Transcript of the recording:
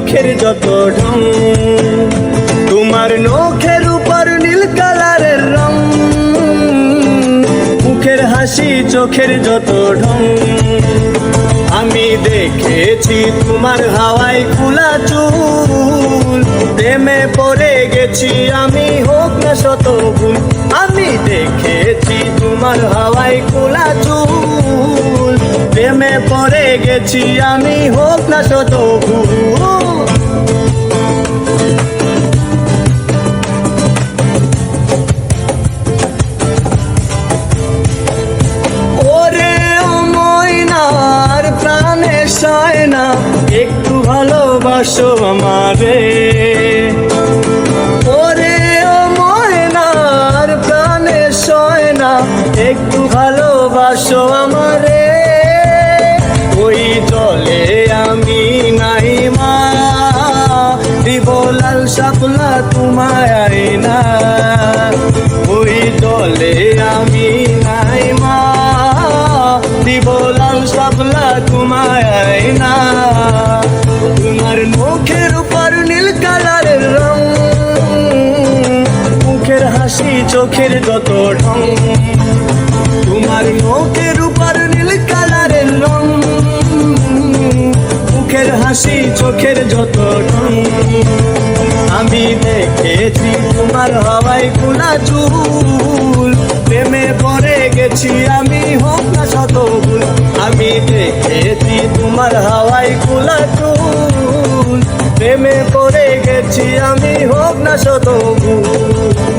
চোখের যত ঢং, তোমার নখের উপর নীল কালারের রং, মুখের হাসি চোখের যত ঢং। আমি দেখেছি তোমার হাওয়ায় খোলা চুল, প্রেমে পড়ে গেছি আমি, হোক না শত ভুল। আমি দেখেছি তোমার হাওয়ায় খোলা চুল, প্রেমে পড়ে গেছি আমি, হোক না শত ভুল। একটু ভালোবাসো আমারে, ওরে ও ময়নার প্রাণে সয় না, একটু ভালোবাসো আমারে। ওই জলে আমি নাই মা, দিব লাল শাপলা তোমায় না, ওই জলে আমি নাই মা, দিব লাল শাপলা তোমায় না। তোমার মুখের উপর নীল কালারের রং, মুখের হাসি চোখের যত ঢং, তোমার মুখের উপর নীল কালারের রং, মুখের হাসি চোখের যত ঢং। আমি দেখেছি তোমার হাওয়ায় খোলা চুল, প্রেমে পড়ে গেছি আমি, হোক না শত ভুল। আমি দেখেছি তোমার হাওয়ায় খোলা চুল, প্রেমে পড়ে গেছি আমি, হোক না শত ভুল।